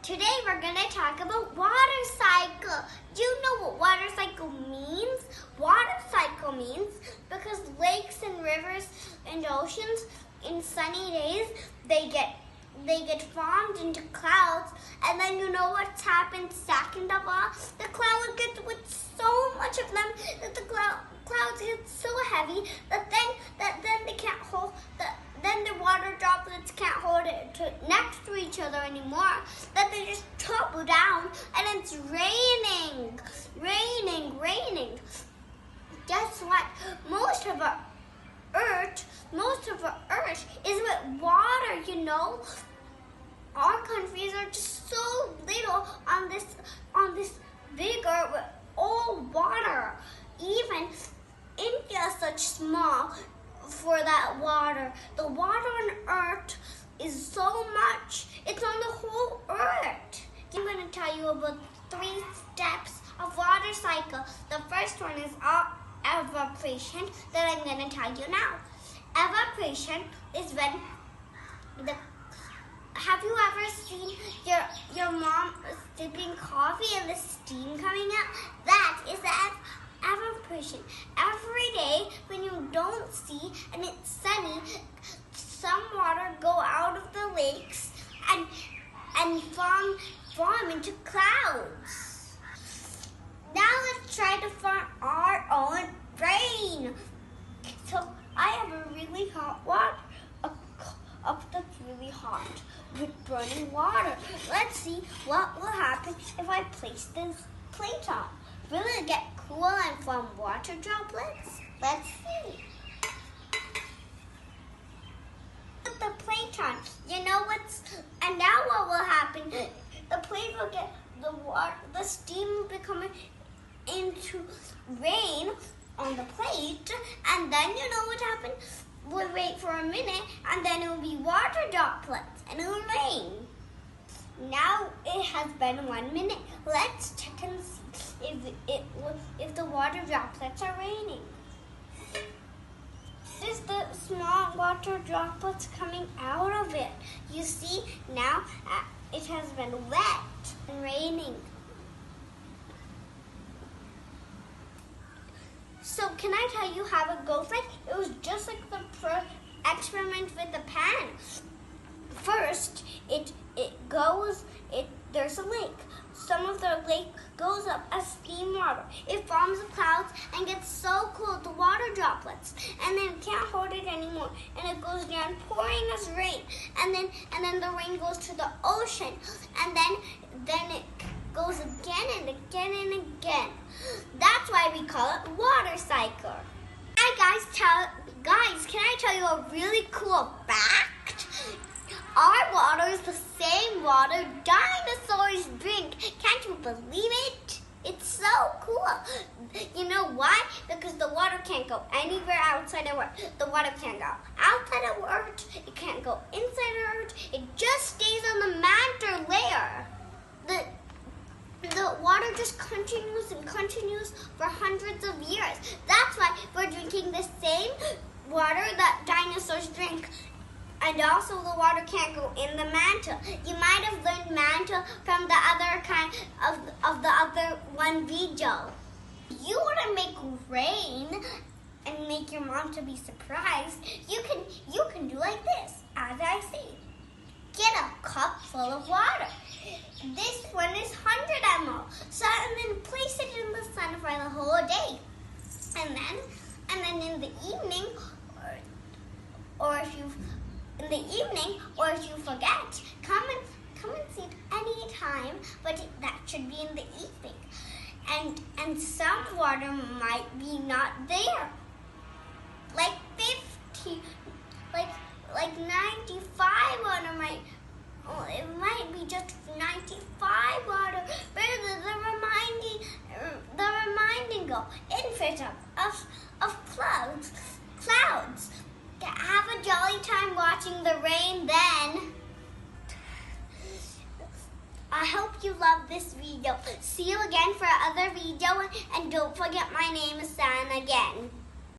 Today we're going to talk about water cycle. Do you know what water cycle means? Water cycle means because lakes and rivers and oceans in sunny days, they get formed into clouds, and then you know what's happened second of all? The cloud gets with so much of them that the clouds get so heavy that then they can't hold then the water droplets can't hold it next to each other anymore, that they just tumble down and it's raining. Guess what? Most of our earth is with water, you know. Our countries are just so little on this bigger with all water. Even India is such small for that water. The water on earth is so much. It's on the whole earth. I'm going to tell you about 3 steps of water cycle. The first one is evaporation that I'm going to tell you now. Evaporation is when have you ever seen your mom sipping coffee and the steam coming out? That is evaporation. Every day when you don't see and it's sunny, some water go out of the lakes and form into clouds. Now let's try to form our own rain. So I have a really hot water, a cup that's really hot with burning water. Let's see what will happen if I place this plate on. Will it get cool and form water droplets? Let's see. Put the plate on. You know and now what will happen? The plate will get the steam will be coming into rain on the plate, and then you know what happened? We'll wait for a minute, and then it will be water droplets, and it will rain. Now it has been 1 minute. Let's check and see if the water droplets are raining. This is the small water droplets coming out of it. You see, now it has been wet and raining. So can I tell you how it goes like? It was just like the experiment with the pan. First, there's a lake. Some of the lake goes up as steam water. It forms the clouds and gets so cold, the water droplets, and then it can't hold it anymore, and it goes down pouring as rain, and then the rain goes to the ocean, and then it goes again and again and again. That's why we call it water cycle. Hi guys, can I tell you a really cool fact? Our water is the same water dinosaurs drink. Can't you believe it? It's so cool. You know why? Because the water can't go anywhere outside of Earth. The water can't go outside of Earth. It can't go inside of Earth. It just stays on the mantle layer. The water just continues and continues for hundreds of years. That's why we're drinking the same water that dinosaurs drink. And also the water can't go in the mantle. You might have learned mantle from the other kind of the other one video. You want to make rain and make your mom to be surprised, you can do like this, as I say. Get a cup full of water. This one is 100 ml. So, and then place it in the sun for the whole day. And then in the evening, or if you forget, come and see it any time, but that should be in the evening. And some water might be not there. Like 50, like 95 water it might be just 95 water. Where does the reminding go? Infinite of clouds. Have a jolly time watching the rain then. I hope you love this video. See you again for another video, and don't forget my name is San again.